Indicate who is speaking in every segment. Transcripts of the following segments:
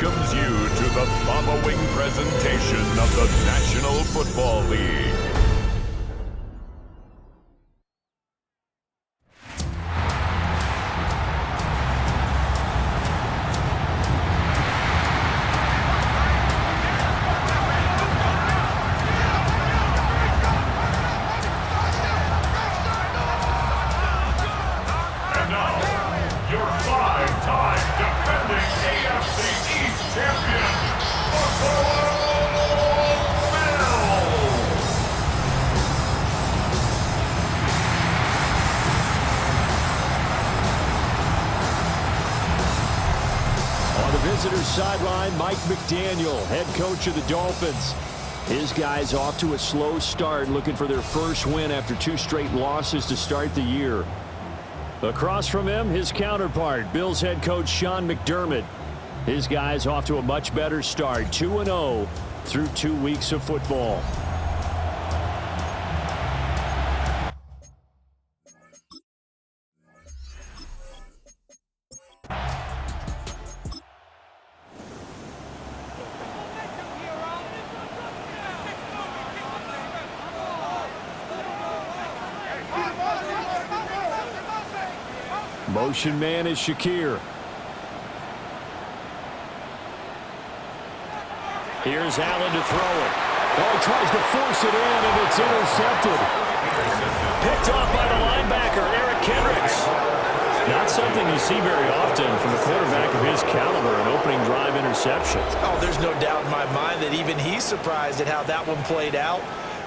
Speaker 1: welcomes you to the following presentation of the National Football League.
Speaker 2: Visitors sideline, Mike McDaniel, head coach of the Dolphins. His guys off to a slow start, looking for their first win after 2 straight losses to start the year. Across from him, his counterpart, Bills head coach Sean McDermott. His guys off to a much better start, 2-0 through 2 weeks of football. Motion man is Shakir. Here's Allen to throw it. Oh, he tries to force it in, and it's intercepted. Picked off by the linebacker, Eric Kendricks. Not something you see very often from a quarterback of his caliber, an opening drive interception.
Speaker 3: Oh, there's no doubt in my mind that even he's surprised at how that one played out.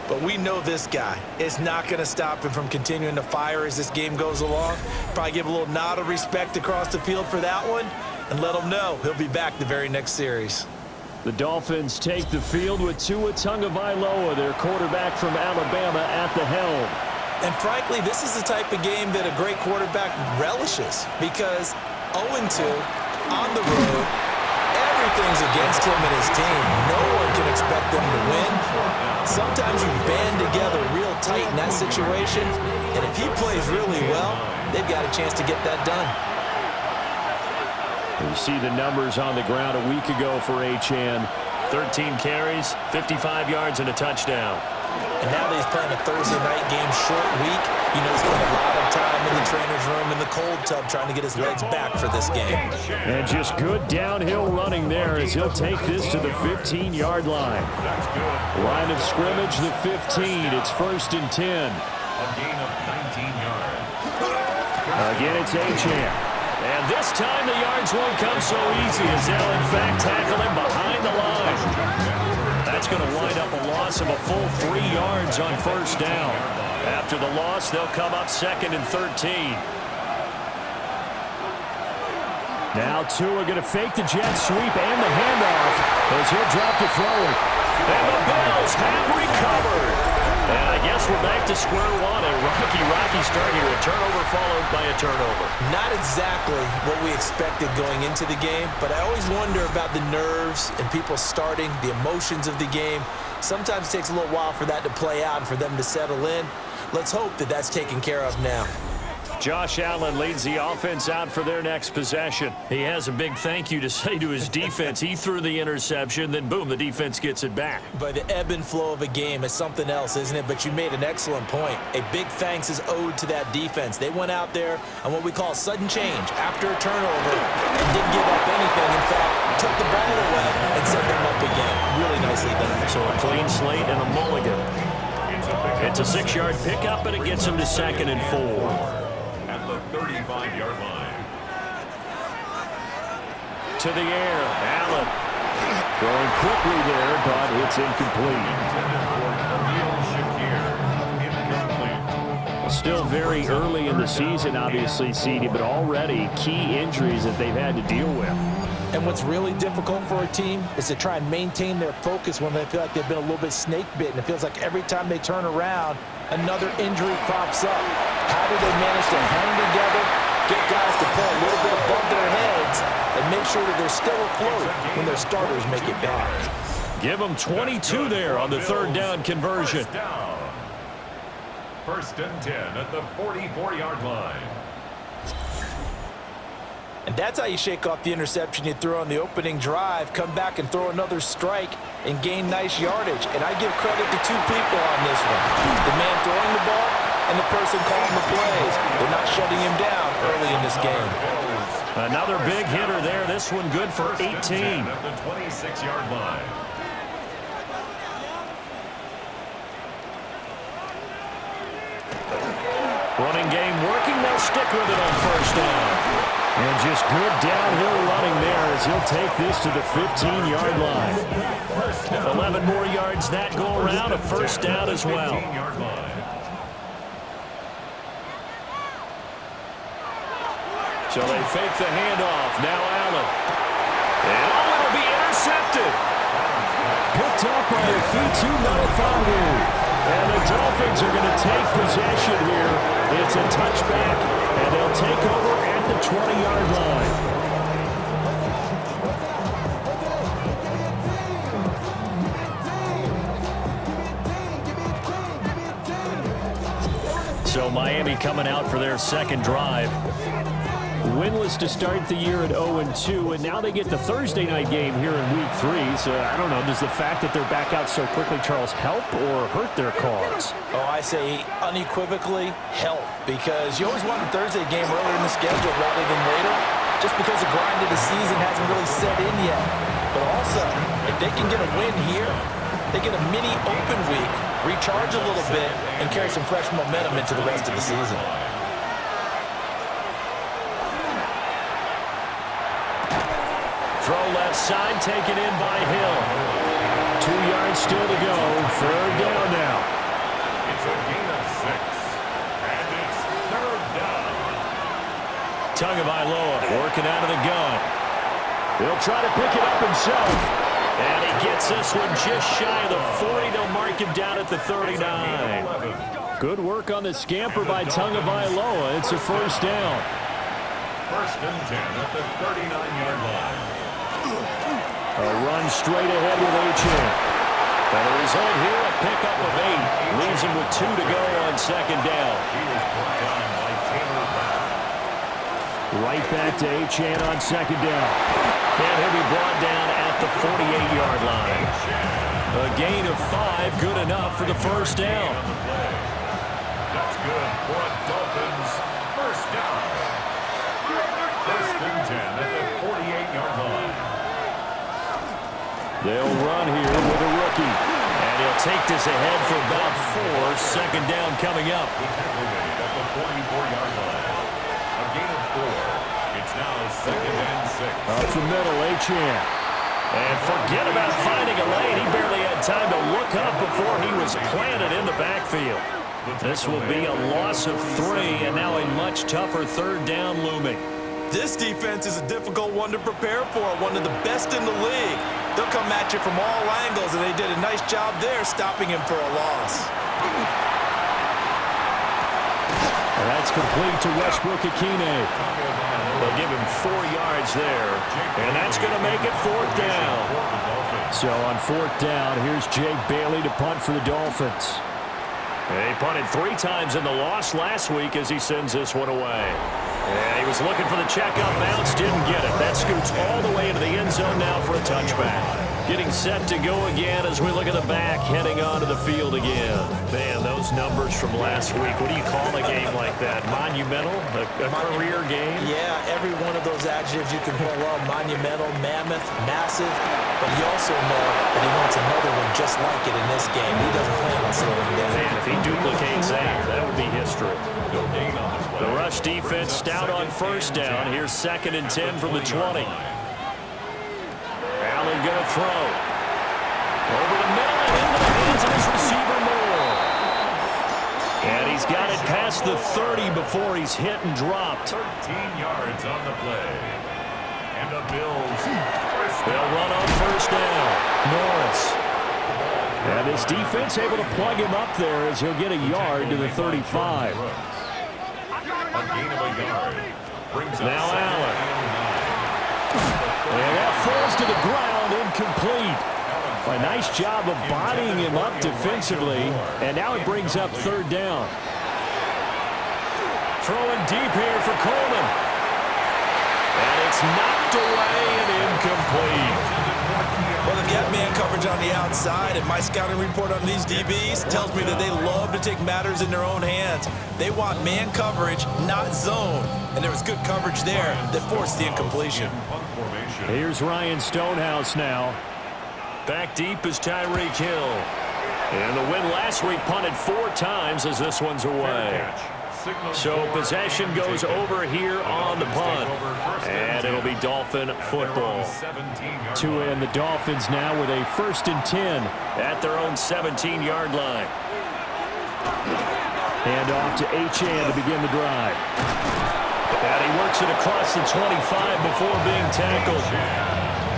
Speaker 3: But we know this guy is not going to stop him from continuing to fire as this game goes along. Probably give a little nod of respect across the field for that one and let him know he'll be back the very next series.
Speaker 2: The Dolphins take the field with Tua Tagovailoa, their quarterback from Alabama, at the helm.
Speaker 3: And frankly, this is the type of game that a great quarterback relishes because 0-2 on the road, everything's against him and his team. No one can expect them to win. Sometimes you band together real tight in that situation, and if he plays really well, they've got a chance to get that done.
Speaker 2: You see the numbers on the ground a week ago for Achane.
Speaker 4: 13 carries, 55 yards, and a touchdown.
Speaker 3: And now that he's playing a Thursday night game, short week, you know, he spent a lot of time in the trainer's room in the cold tub trying to get his legs back for this game.
Speaker 2: And just good downhill running there as he'll take this to the 15-yard line. Line of scrimmage, the 15. It's 1st and 10.
Speaker 1: A gain of 19 yards.
Speaker 2: Again, it's Achane.
Speaker 4: And this time the yards won't come so easy as they'll in fact tackle him behind the line. That's going to wind up a loss of a full 3 yards on 1st down. After the loss, they'll come up 2nd and 13.
Speaker 2: Now Tua going to fake the jet sweep and the handoff as he'll drop the throw.
Speaker 4: And the Bills have recovered. And I guess we're back to square one. A rocky start here. A turnover followed by a turnover.
Speaker 3: Not exactly what we expected going into the game, but I always wonder about the nerves and people starting, the emotions of the game. Sometimes it takes a little while for that to play out and for them to settle in. Let's hope that that's taken care of now.
Speaker 4: Josh Allen leads the offense out for their next possession. He has a big thank you to say to his defense. He threw the interception, then boom, the defense gets it back.
Speaker 3: But the ebb and flow of a game is something else, isn't it? But you made an excellent point. A big thanks is owed to that defense. They went out there on what we call sudden change after a turnover and didn't give up anything. In fact, took the ball away and set them up again. Really nicely done.
Speaker 4: So a clean slate and a mulligan. It's a 6-yard pickup, and it gets him to 2nd and 4.
Speaker 1: 35-yard line.
Speaker 4: To the air, Allen.
Speaker 2: Throwing quickly there, but it's incomplete. Still very early in the season, obviously, CD, but already key injuries that they've had to deal with.
Speaker 3: And what's really difficult for a team is to try and maintain their focus when they feel like they've been a little bit snake-bitten. It feels like every time they turn around, another injury crops up. How do they manage to hang together, get guys to play a little bit above their heads, and make sure that they're still afloat when their starters make it back?
Speaker 4: Give them 22 there on the 3rd down conversion.
Speaker 1: 1st and 10 at the 44-yard line.
Speaker 3: And that's how you shake off the interception you threw on the opening drive, come back and throw another strike and gain nice yardage. And I give credit to two people on this one. The man throwing the ball and the person calling the plays. They're not shutting him down early in this game.
Speaker 4: Another big hitter there. This one good for 18.
Speaker 1: At the 26-yard line.
Speaker 4: Running game working. They'll stick with it on first down. And just good downhill running there as he'll take this to the 15-yard line. 11 more yards that go around. A first down as well. So they fake the handoff. Now Allen. And it'll be intercepted.
Speaker 2: Picked up by a Fitu. And the Dolphins are going to take possession here. It's a touchback, and they'll take over at the 20-yard line.
Speaker 4: So Miami coming out for their second drive.
Speaker 2: Winless to start the year at 0-2, and now they get the Thursday night game here in Week 3. So, I don't know, does the fact that they're back out so quickly, Charles, help or hurt their cause?
Speaker 3: Oh, I say unequivocally help, because you always want the Thursday game earlier in the schedule rather than later, just because the grind of the season hasn't really set in yet. But also, if they can get a win here, they get a mini open week, recharge a little bit, and carry some fresh momentum into the rest of the season.
Speaker 4: Throw left side, taken in by Hill.
Speaker 2: 2 yards still to go. Third down now.
Speaker 1: It's a gain of 6. And it's third down.
Speaker 4: Tagovailoa working out of the gun. He'll try to pick it up himself. And he gets this one just shy of the 40. They'll mark him down at the 39.
Speaker 2: Good work on the scamper by Tagovailoa. It's a first down.
Speaker 1: First and 10 at the 39-yard line.
Speaker 2: A run straight ahead with Achane.
Speaker 4: And the result here, a pickup of 8. Leaves him with 2 to go on second down.
Speaker 1: He was brought down by Taylor Brown.
Speaker 2: Right back to Achane on second down.
Speaker 4: And he'll be brought down at the 48-yard line. A gain of 5, good enough for the first down.
Speaker 1: That's good for a Dolphins first down. First and 10 at the 48-yard line.
Speaker 2: They'll run here with a rookie.
Speaker 4: And he'll take this ahead for about 4. Second down coming up.
Speaker 1: The tackle made at the 44-yard line. A gain of 4. It's now second and 6.
Speaker 2: Up the middle, Achane.
Speaker 4: And forget about finding a lane. He barely had time to look up before he was planted in the backfield. This will be a loss of 3, and now a much tougher third down looming.
Speaker 3: This defense is a difficult one to prepare for, one of the best in the league. They'll come at you from all angles, and they did a nice job there stopping him for a loss.
Speaker 2: And that's complete to Westbrook-Ikhine.
Speaker 4: They'll give him 4 yards there, and that's going to make it fourth down.
Speaker 2: So on fourth down, here's Jake Bailey to punt for the Dolphins.
Speaker 4: He punted 3 times in the loss last week as he sends this one away. And he was looking for the checkup bounce, didn't get it. That scoots all the way into the end zone now for a touchback. Getting set to go again as we look at the back, heading onto the field again. Man, those numbers from last week, what do you call a game like that? Monumental? A career game?
Speaker 3: Yeah, every one of those adjectives you can pull up. Monumental, mammoth, massive. But you also know that he wants another one just like it in this game. He doesn't plan on slowing down.
Speaker 4: Man, if he duplicates that would be history. The rush defense stout on first down. Here's second and 10 from the 20. Allen going to throw. Over the middle and into the hands of his receiver Moore. And he's got it past the 30 before he's hit and dropped.
Speaker 1: 13 yards on the play. And the Bills.
Speaker 4: They'll run on first down. Norris.
Speaker 2: And his defense able to plug him up there as he'll get a yard to the 35.
Speaker 1: A gain of a yard. Brings up
Speaker 4: Now Allen.
Speaker 2: And that falls to the ground, incomplete. A nice job of bodying him up defensively. And now it brings up third down.
Speaker 4: Throwing deep here for Coleman. And It's knocked away and incomplete.
Speaker 3: Well, they've got man coverage on the outside, and my scouting report on these DBs tells me that they love to take matters in their own hands. They want man coverage, not zone. And there was good coverage there that forced the incompletion.
Speaker 2: Here's Ryan Stonehouse now.
Speaker 4: Back deep is Tyreek Hill. And the win last week punted 4 times as this one's away. So possession goes over here on the punt. And it'll be Dolphin football.
Speaker 2: To end the Dolphins now with a 1st and 10.
Speaker 4: At their own 17-yard line.
Speaker 2: Hand off to Achane to begin the drive.
Speaker 4: And he works it across the 25 before being tackled.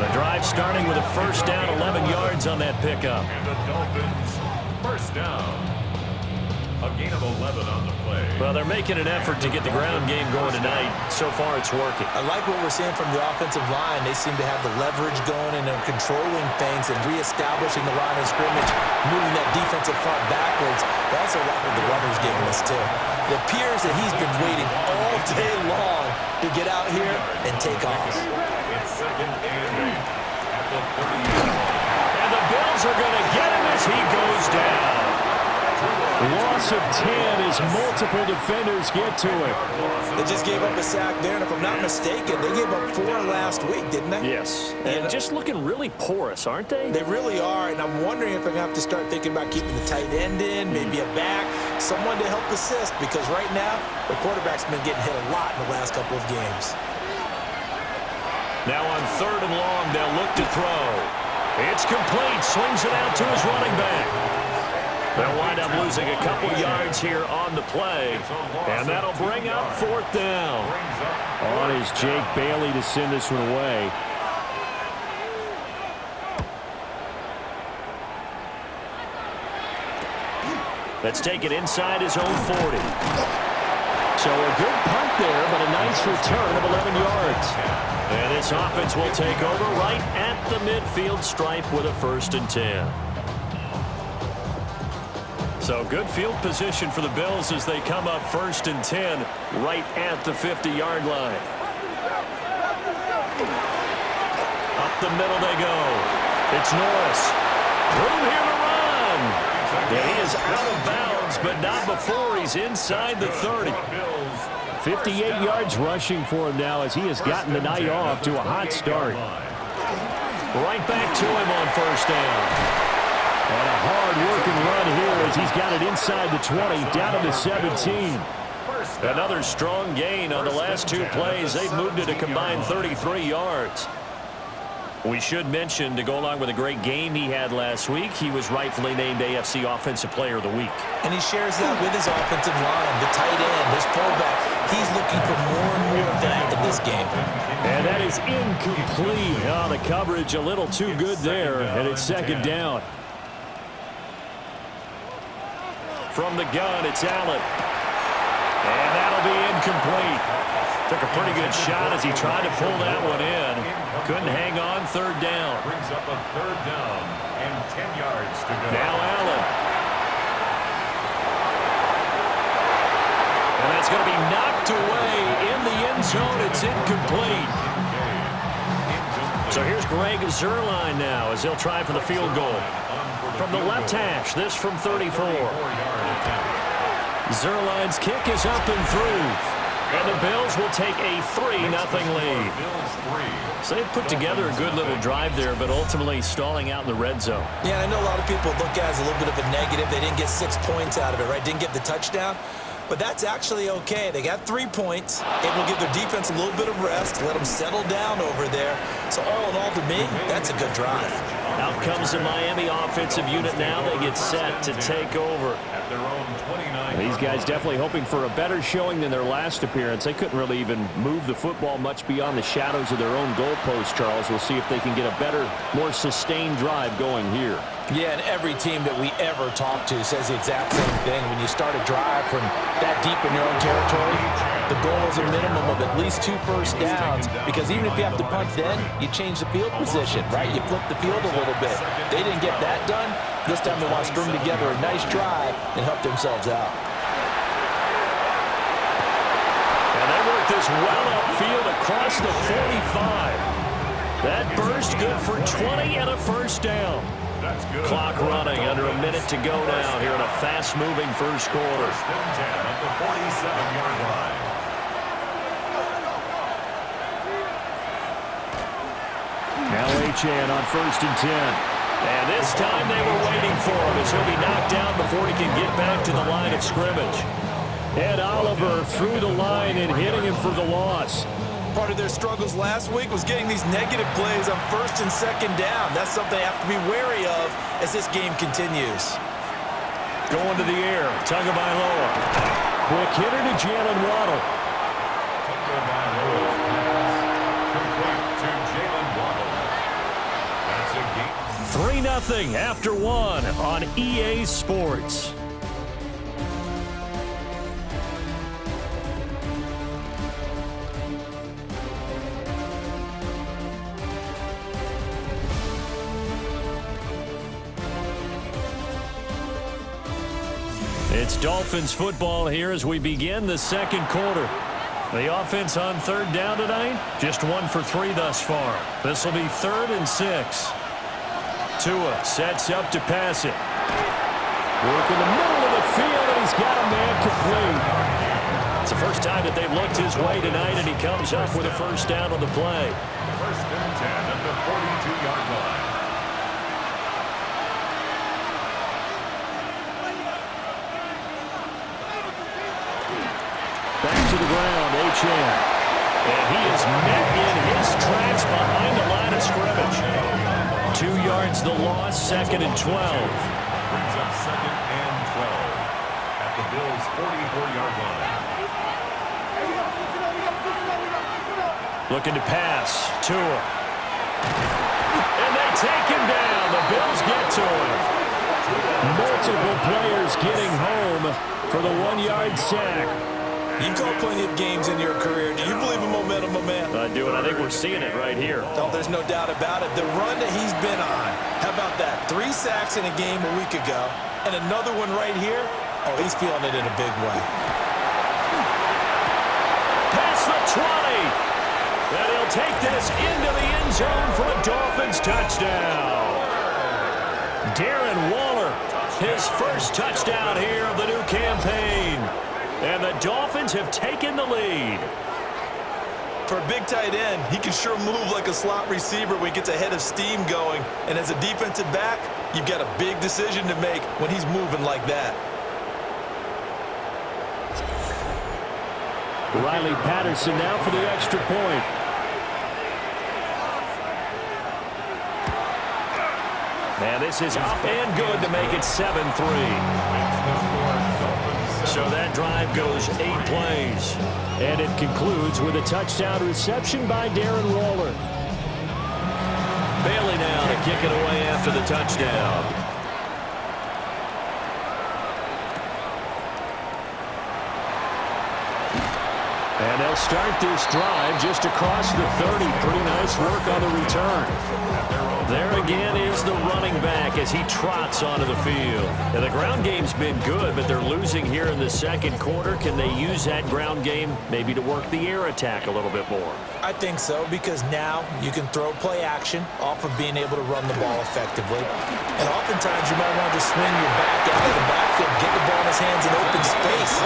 Speaker 4: The drive starting with a 1st down, 11 yards on that pickup.
Speaker 1: And the Dolphins, 1st down. A gain of 11 on the play.
Speaker 4: Well, they're making an effort to get the ground game going tonight. So far, it's working.
Speaker 3: I like what we're seeing from the offensive line. They seem to have the leverage going, and they're controlling things and reestablishing the line of scrimmage, moving that defensive front backwards. They also like what the runner's giving us, too. It appears that he's been waiting all day long to get out here and take off.
Speaker 1: It's 2nd and 8 at the 38.
Speaker 4: And the Bills are going to get him as he goes down.
Speaker 2: Loss of 10 as multiple defenders get to him.
Speaker 3: They just gave up a sack there, and if I'm not mistaken, they gave up 4 last week, didn't they?
Speaker 4: Yes. And just looking really porous, aren't they?
Speaker 3: They really are, and I'm wondering if they're going to have to start thinking about keeping the tight end in, maybe a back, someone to help assist, because right now, the quarterback's been getting hit a lot in the last couple of games.
Speaker 4: Now on 3rd and long, they'll look to throw. It's complete. Swings it out to his running back. They'll wind up losing a couple yards here on the play, and that'll bring up 4th down.
Speaker 2: On is Jake Bailey to send this one away.
Speaker 4: Let's take it inside his own 40.
Speaker 2: So a good punt there, but a nice return of 11 yards.
Speaker 4: And this offense will take over right at the midfield stripe with a 1st and 10. So good field position for the Bills as they come up 1st and 10 right at the 50-yard line. Up the middle they go. It's Norris. Room here to run. And he is out of bounds, but not before he's inside the 30.
Speaker 2: 58 yards rushing for him now as he has gotten the night off to a hot start.
Speaker 4: Right back to him on 1st down.
Speaker 2: And a hard-working run here as he's got it inside the 20, down to the 17.
Speaker 4: Another strong gain on the last 2 plays. They've moved it a combined 33 yards. We should mention, to go along with a great game he had last week, he was rightfully named AFC Offensive Player of the Week.
Speaker 3: And he shares that with his offensive line, the tight end, his fullback. He's looking for more and more of that in this game.
Speaker 2: And that is incomplete. Oh, the coverage a little too good there, and it's 2nd down.
Speaker 4: From the gun, it's Allen. And that'll be incomplete. Took a pretty good shot as he tried to pull that one in. Couldn't hang on. 3rd down.
Speaker 1: Brings up a 3rd down and 10 yards to go.
Speaker 4: Now Allen. And that's going to be knocked away in the end zone. It's incomplete. So here's Greg Zuerlein now as he'll try for the field goal. From the left hash, this from 34. Zuerlein's kick is up and through. And the Bills will take a 3-0 lead. So they put together a good little drive there, but ultimately stalling out in the red zone.
Speaker 3: Yeah, I know a lot of people look at it as a little bit of a negative. They didn't get 6 points out of it, right? Didn't get the touchdown. But that's actually okay. They got 3 points. It will give their defense a little bit of rest, let them settle down over there. So all in all, to me, that's a good drive.
Speaker 4: Out comes the Miami offensive unit now. They get set to take over.
Speaker 1: At their own 29.
Speaker 2: These guys definitely hoping for a better showing than their last appearance. They couldn't really even move the football much beyond the shadows of their own goalpost, Charles. We'll see if they can get a better, more sustained drive going here.
Speaker 3: Yeah, and every team that we ever talk to says the exact same thing. When you start a drive from that deep in your own territory, the goal is a minimum of at least 2 first downs, because even if you have to punt then, you change the field position, right? You flip the field a little bit. They didn't get that done. This time they want to string together a nice drive and help themselves out.
Speaker 4: And they work take this well upfield across the 45. That burst good for 20 and a first down.
Speaker 1: That's good.
Speaker 4: Clock running, under a minute to go now here in a fast-moving first quarter.
Speaker 1: First and 10 at the 47-yard line.
Speaker 2: Now Achane on first and 10.
Speaker 4: And this time they were waiting for him as he'll be knocked down before he can get back to the line of scrimmage.
Speaker 2: Ed Oliver through the line and hitting him for the loss.
Speaker 3: Part of their struggles last week was getting these negative plays on first and second down. That's something they have to be wary of as this game continues.
Speaker 4: Going to the air, Tagovailoa.
Speaker 2: Quick hitter to Jalen Waddle.
Speaker 1: Tagovailoa's pass complete to Jalen Waddle. That's a game.
Speaker 4: 3-0 after one on EA Sports. It's Dolphins football here as we begin the second quarter. The offense on third down tonight, just 1 for 3 thus far. This will be 3rd and 6. Tua sets up to pass it.
Speaker 2: Work in the middle of the field, and he's got a man complete.
Speaker 4: It's the first time that they've looked his way tonight, and he comes up with a first down on the play.
Speaker 1: First and 10 at the 42-yard line.
Speaker 2: Back to the ground, Achane.
Speaker 4: And he is met in his tracks behind the line of scrimmage. 2 yards the loss, 2nd and 12.
Speaker 1: Brings up 2nd and 12 at the Bills' 44-yard line.
Speaker 4: Looking to pass. Tua. And they take him down. The Bills get to him.
Speaker 2: Multiple players getting home for the 1-yard sack.
Speaker 3: You've called plenty of games in your career. Do you believe in momentum, my man?
Speaker 4: I do, and I think we're seeing it right here.
Speaker 3: No, there's no doubt about it. The run that he's been on. How about that? 3 sacks in a game a week ago, and another one right here. Oh, he's feeling it in a big way.
Speaker 4: Past the 20. And he'll take this into the end zone for a Dolphins touchdown. Darren Waller, his first touchdown here of the new campaign. And the Dolphins have taken the lead.
Speaker 3: For a big tight end, he can sure move like a slot receiver when he gets a head of steam going. And as a defensive back, you've got a big decision to make when he's moving like that.
Speaker 2: Riley Patterson now for the extra point.
Speaker 4: And this is up and good to make it 7-3. So that drive goes 8 plays.
Speaker 2: And it concludes with a touchdown reception by Darren Waller.
Speaker 4: Bailey now to kick it away after the touchdown.
Speaker 2: And they'll start this drive just across the 30. Pretty nice work on the return.
Speaker 4: There again is the running back as he trots onto the field. And the ground game's been good, but they're losing here in the second quarter. Can they use that ground game maybe to work the air attack a little bit more?
Speaker 3: I think so, because now you can throw play action off of being able to run the ball effectively. And oftentimes you might want to just swing your back out of the backfield, get the ball in his hands in open space,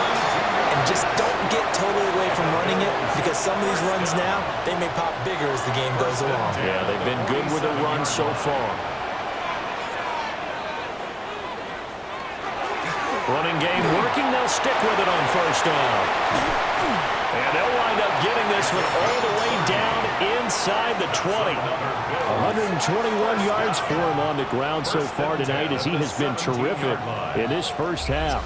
Speaker 3: and just don't get totally away from running it, because some of these runs now, they may pop bigger as the game goes along.
Speaker 4: Yeah, they've been good with the run so far. Running game working, they'll stick with it on first down. And they'll wind up getting this one all the way down inside the 20.
Speaker 2: 121 yards for him on the ground so far tonight, as he has been terrific in this first half.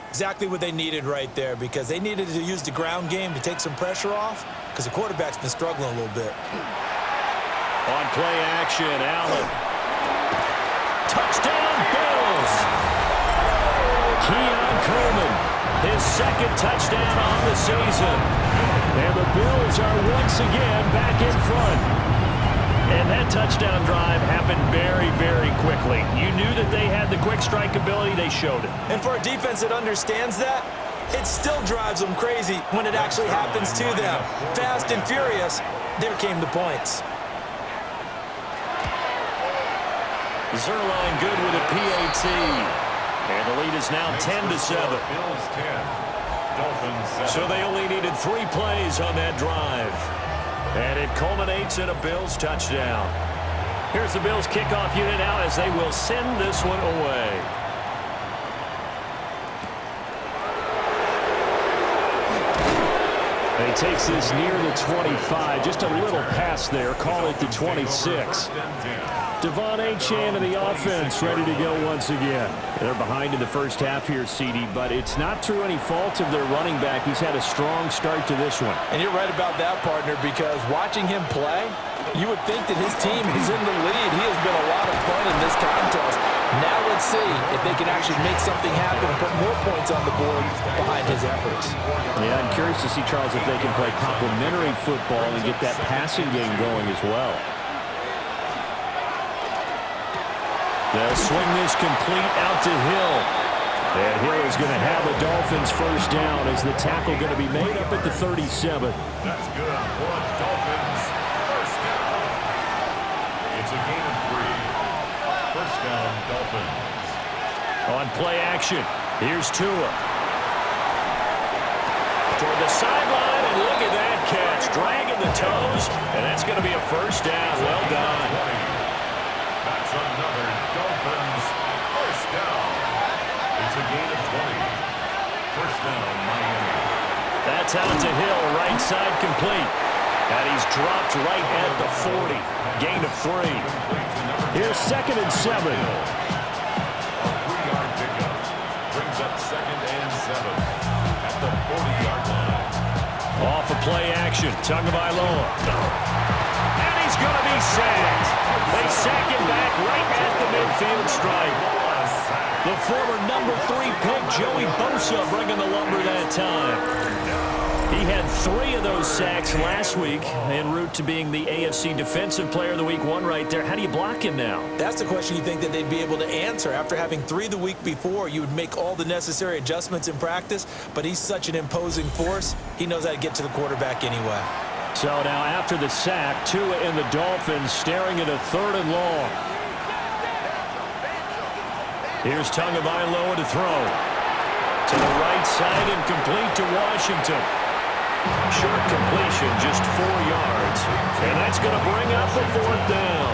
Speaker 3: Exactly what they needed right there, because they needed to use the ground game to take some pressure off, because the quarterback's been struggling a little bit.
Speaker 4: On play action, Allen. Touchdown, Bills!
Speaker 2: Keon Coleman,
Speaker 4: His second touchdown on the season.
Speaker 2: and the Bills are once again back in front.
Speaker 4: And that touchdown drive happened very, very quickly. You knew that they had the quick strike ability. They showed it.
Speaker 3: And for a defense that understands that, it still drives them crazy when it actually happens to them. Fast and furious, there came the points.
Speaker 4: Zerline good with a PAT. And the lead is now 10-7.
Speaker 1: Bills 10. Dolphins 7.
Speaker 4: So they only needed 3 plays on that drive. And it culminates in a Bills touchdown. Here's the Bills kickoff unit out as they will send this one away. He takes this near the 25. Just a little pass there. Call it the 26. Devon Achane of the offense ready to go once again. They're behind in the first half here, CD, but it's not through any fault of their running back. He's had a strong start to this one.
Speaker 3: And you're right about that, partner, because watching him play, you would think that his team is in the lead. He has been a lot of fun in this contest. Now let's see if they can actually make something happen and put more points on the board behind his efforts.
Speaker 2: Yeah, I'm curious to see, Charles, if they can play complementary football and get that passing game going as well.
Speaker 4: They'll swing this complete out to Hill. And Hill is going to have a Dolphins first down as the tackle going to be made up at the 37.
Speaker 1: That's good for Dolphins. First down. It's a gain of 3. First down, Dolphins.
Speaker 4: On play action, here's Tua. Toward the sideline, and look at that catch. Dragging the toes, and that's going to be a first down. Well done.
Speaker 1: That's another Dolphins first down. It's a gain of 20. First down, Miami.
Speaker 4: That's out to Hill, right side complete. And he's dropped right at the 40. Gain of 3. Here's 2nd and 7.
Speaker 1: A 3-yard pickup. Brings up 2nd and 7 at the 40-yard line.
Speaker 4: Off of play action, Tagovailoa. And he's going to be sacked. They sack him back right at the midfield stripe. The former number 3 pick, Joey Bosa, bringing the lumber that time. He had 3 of those sacks last week en route to being the AFC Defensive Player of the Week 1 right there. How do you block him now?
Speaker 3: That's the question you think that they'd be able to answer. After having 3 the week before, you would make all the necessary adjustments in practice, but he's such an imposing force, he knows how to get to the quarterback anyway.
Speaker 4: So now after the sack, Tua and the Dolphins staring at a 3rd and long. Here's Tagovailoa to throw. To the right side and complete to Washington. Short completion, just 4 yards. And that's going to bring up the 4th down.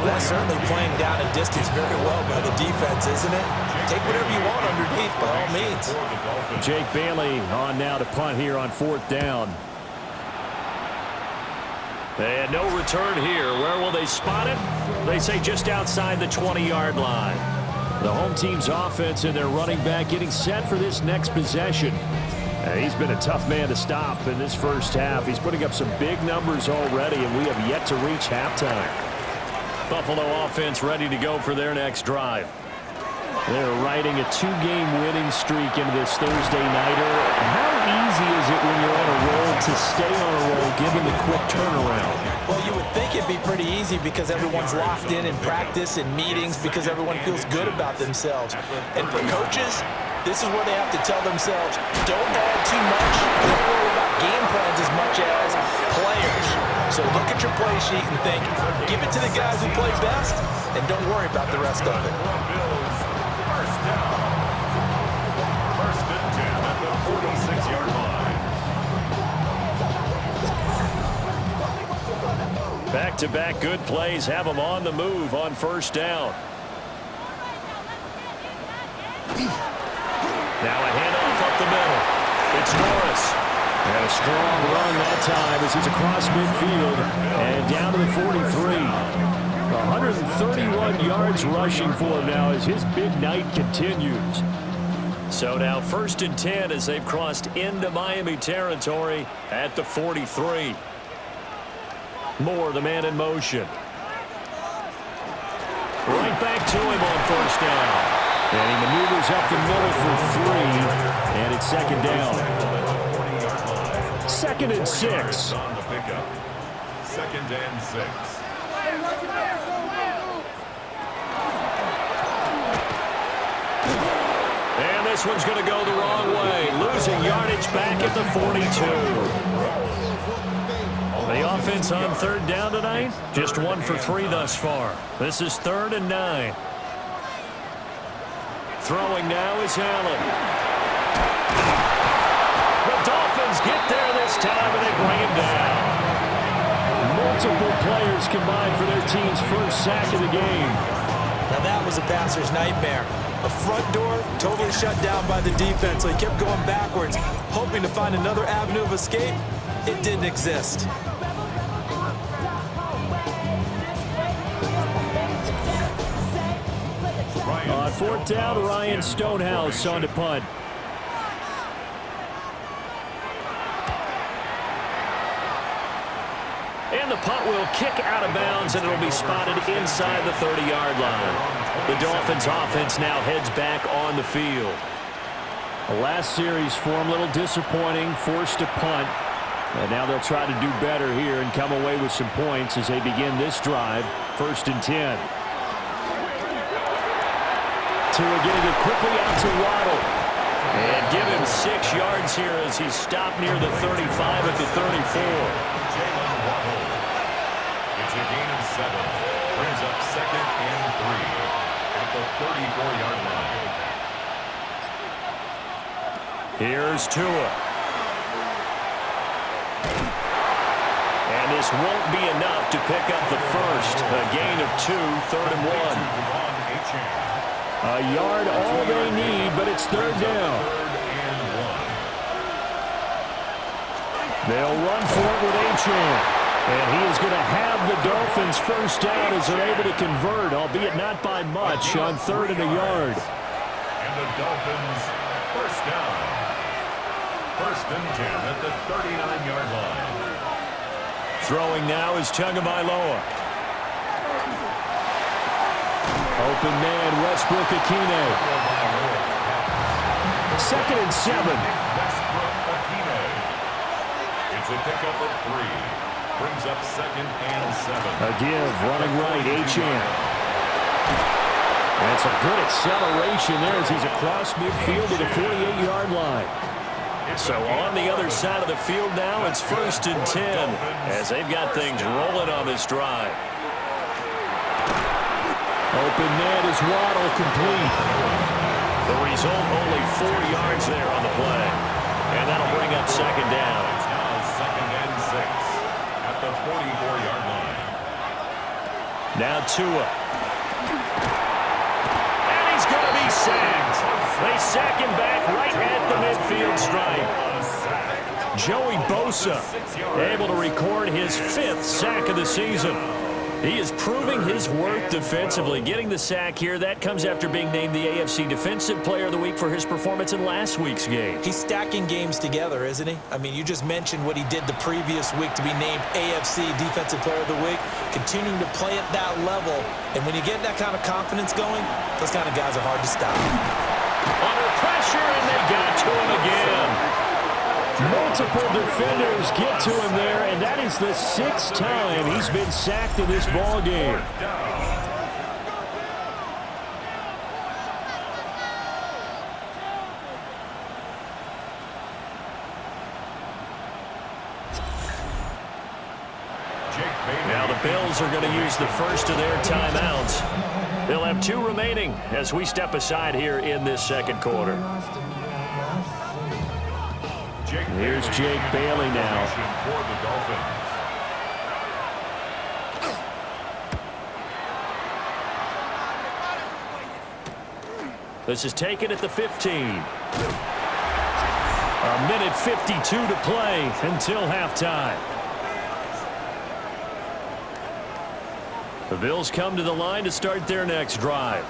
Speaker 3: That's certainly playing down a distance very well by the defense, isn't it? Take whatever you want underneath, by all means.
Speaker 4: Jake Bailey on now to punt here on 4th down. And no return here. Where will they spot it? They say just outside the 20-yard line. The home team's offense and their running back getting set for this next possession. He's been a tough man to stop in this first half. He's putting up some big numbers already, and we have yet to reach halftime. Buffalo offense ready to go for their next drive. They're riding a 2-game winning streak into this Thursday nighter. How easy is it when you're on a roll to stay on a roll given the quick turnaround?
Speaker 3: Well, you would think it'd be pretty easy because everyone's locked in practice and meetings because everyone feels good about themselves. And for coaches, this is where they have to tell themselves, don't add too much. Don't worry about game plans as much as players. So look at your play sheet and think, give it to the guys who play best, and don't worry about the rest of it.
Speaker 1: First down. First and 10 at the 46-yard line.
Speaker 4: Back-to-back good plays have them on the move on first down. Now a handoff up the middle. It's Norris. And a strong run that time as he's across midfield and down to the 43. 131 yards rushing for him now as his big night continues. So now 1st and 10 as they've crossed into Miami territory at the 43. Moore, the man in motion. Right back to him on first down. And he maneuvers up the middle for 3. And it's 2nd down. 2nd and 6.
Speaker 1: On the pickup. 2nd and 6.
Speaker 4: And this one's going to go the wrong way, losing yardage back at the 42. The offense on third down tonight, just 1 for 3 thus far. This is 3rd and 9. Throwing now is Allen. The Dolphins get there this time, and they bring him down.
Speaker 2: Multiple players combined for their team's first sack of the game.
Speaker 3: Now that was a passer's nightmare. A front door totally shut down by the defense, so he kept going backwards, hoping to find another avenue of escape. It didn't exist.
Speaker 2: On 4th down, Ryan Stonehouse on to punt.
Speaker 4: And the punt will kick out of bounds, and it'll be spotted inside the 30-yard line. The Dolphins offense now heads back on the field.
Speaker 2: The last series for him, a little disappointing, forced to punt. And now they'll try to do better here and come away with some points as they begin this drive. 1st and 10. Tua getting it quickly out to Waddle.
Speaker 4: And give him 6 yards here as he's stopped near the 35 at the 34.
Speaker 1: It's a gain of 7. Brings up 2nd and 3 at the 34-yard line.
Speaker 4: Here's Tua. And this won't be enough to pick up the first. A gain of 2, 3rd and 1.
Speaker 2: A yard all they need, but it's 3rd down. They'll run for it with Achane. And he is going to have the Dolphins first down as they're able to convert, albeit not by much, on 3rd and a yard.
Speaker 1: And the Dolphins first down. 1st and 10 at the 39-yard line.
Speaker 4: Throwing now is Tagovailoa.
Speaker 2: Open man, Westbrook Akine. 2nd and 7.
Speaker 1: Westbrook Akine. It's a pickup of 3. Brings up 2nd and 7.
Speaker 2: A give, running right, Achane. That's a good acceleration there as he's across midfield to the 48-yard line.
Speaker 4: So on the other side of the field now, it's 1st and 10 as they've got things rolling on this drive.
Speaker 2: Open man is Waddle, complete.
Speaker 4: The result, only 4 yards there on the play. And that'll bring up 2nd down.
Speaker 1: It's now 2nd and 6 at the 44-yard line.
Speaker 4: Now Tua. And he's going to be sacked. They sack him back right at the midfield stripe. Joey Bosa able to record his 5th sack of the season. He is proving his worth defensively. Getting the sack here, that comes after being named the AFC Defensive Player of the Week for his performance in last week's game.
Speaker 3: He's stacking games together, isn't he? I mean, you just mentioned what he did the previous week to be named AFC Defensive Player of the Week, continuing to play at that level. And when you get that kind of confidence going, those kind of guys are hard to stop.
Speaker 4: Under pressure, and they got to him again.
Speaker 2: Multiple defenders get to him there, and that is the 6th time he's been sacked in this ball game.
Speaker 4: Now the Bills are going to use the first of their timeouts. They'll have 2 remaining as we step aside here in this 2nd quarter.
Speaker 2: Here's Jake Bailey now.
Speaker 1: For the Dolphins.
Speaker 4: This is taken at the 15. A minute 52 to play until halftime. The Bills come to the line to start their next drive.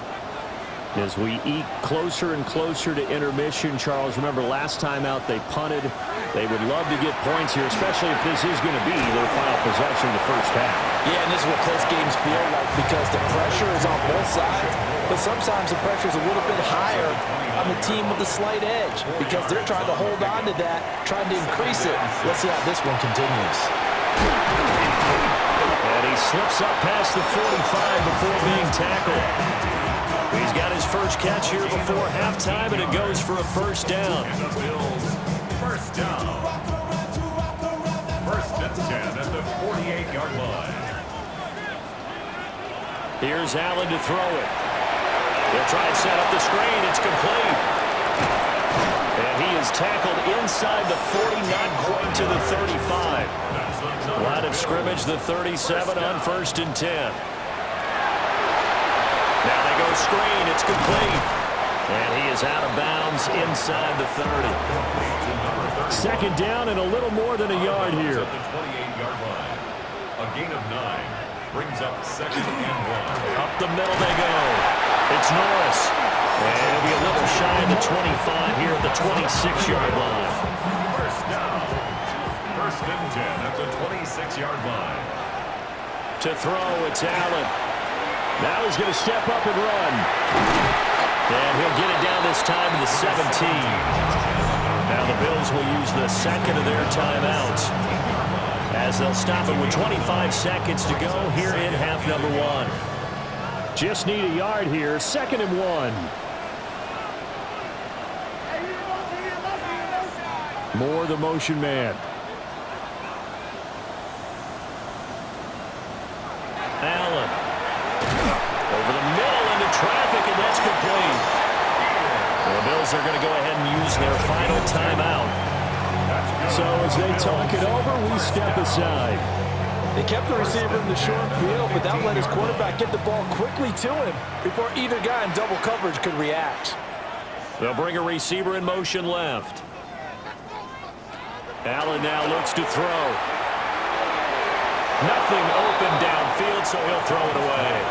Speaker 4: As we eke closer and closer to intermission, Charles, remember last time out they punted. They would love to get points here, especially if this is going to be their final possession of the first half.
Speaker 3: Yeah, and this is what close games feel like because the pressure is on both sides, but sometimes the pressure is a little bit higher on the team with the slight edge because they're trying to hold on to that, trying to increase it. Let's see how this one continues.
Speaker 4: And And he slips up past the 45 before being tackled. He's got his first catch here before halftime, and it goes for a first down.
Speaker 1: And the Bills, first down. First and 10 at the 48-yard line.
Speaker 4: Here's Allen to throw it. He'll try and set up the screen. It's complete. And he is tackled inside the 40, not quite to the 35. Line of scrimmage, the 37 on first and 10. Now they go screen. It's complete. And he is out of bounds inside the 30.
Speaker 2: Second down and a little more than a yard here.
Speaker 1: At the 28-yard line. A gain of 9 brings up second and 1.
Speaker 4: Up the middle they go. It's Norris. And it'll be a little shy of the 25 here at the 26-yard line.
Speaker 1: First down. First and 10 at the 26-yard line.
Speaker 4: To throw, it's Allen.
Speaker 2: Now he's going to step up and run.
Speaker 4: And he'll get it down this time to the 17. Now the Bills will use the second of their timeouts as they'll stop it with 25 seconds to go here in half number 1.
Speaker 2: Just need a yard here. Second and 1. Moore, the motion man.
Speaker 4: Allen. Over the middle into traffic, and that's complete. The Bills are going to go ahead and use their final timeout.
Speaker 2: So as they talk it over, we step aside.
Speaker 3: They kept the receiver in the short field, but that let his quarterback get the ball quickly to him before either guy in double coverage could react.
Speaker 4: They'll bring a receiver in motion left. Allen now looks to throw. Nothing open downfield, so he'll throw it away.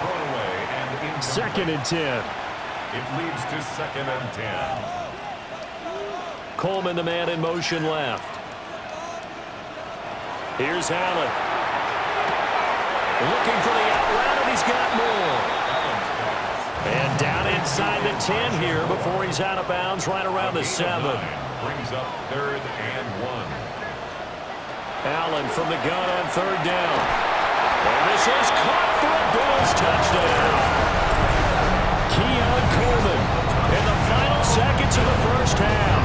Speaker 1: Thrown away and in.
Speaker 2: Second and 10.
Speaker 1: It leads to second and 10.
Speaker 4: Coleman, the man in motion left. Here's Allen. Looking for the out route, and he's got more. And down inside the 10 here before he's out of bounds right around the 7.
Speaker 1: Brings up third and 1.
Speaker 4: Allen from the gun on third down. And this is caught for a Bills touchdown. Keon Coleman in the final seconds of the first half.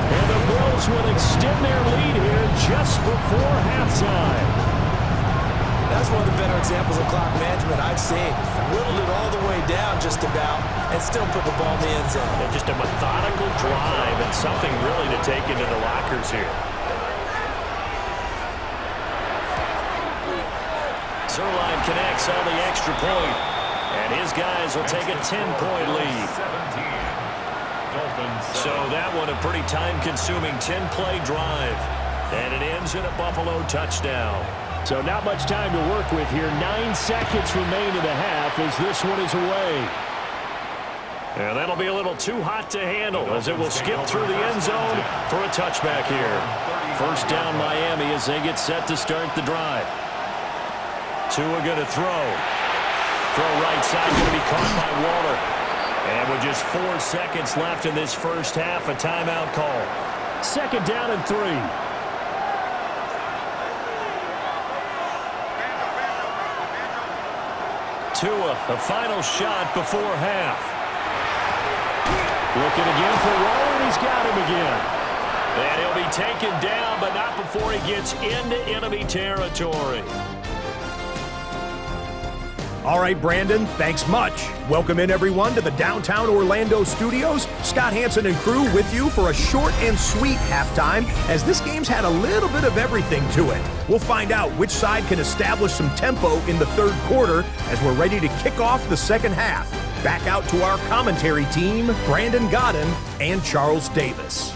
Speaker 4: And the Bills will extend their lead here just before halftime.
Speaker 3: That's one of the better examples of clock management I've seen. Whittled it all the way down just about and still put the ball in the end zone.
Speaker 4: And just a methodical drive and something really to take into the lockers here. Zerline connects on the extra point, and his guys will take a 10-point lead.
Speaker 1: 17. Dolphins.
Speaker 4: So that one a pretty time-consuming 10-play drive, and it ends in a Buffalo touchdown.
Speaker 2: So not much time to work with here. 9 seconds remain in the half as this one is away.
Speaker 4: And that'll be a little too hot to handle as it will skip through the end zone for a touchback here. First down Miami as they get set to start the drive. Tua going to throw. Throw right side going to be caught by Waller. And with just 4 seconds left in this first half, a timeout call.
Speaker 2: Second down and 3.
Speaker 4: Tua, the final shot before half.
Speaker 2: Looking again for Waller, and he's got him again.
Speaker 4: And he'll be taken down, but not before he gets into enemy territory.
Speaker 5: All right, Brandon, thanks much. Welcome in, everyone, to the downtown Orlando studios. Scott Hansen and crew with you for a short and sweet halftime, as this game's had a little bit of everything to it. We'll find out which side can establish some tempo in the third quarter as we're ready to kick off the second half. Back out to our commentary team, Brandon Godden and Charles Davis.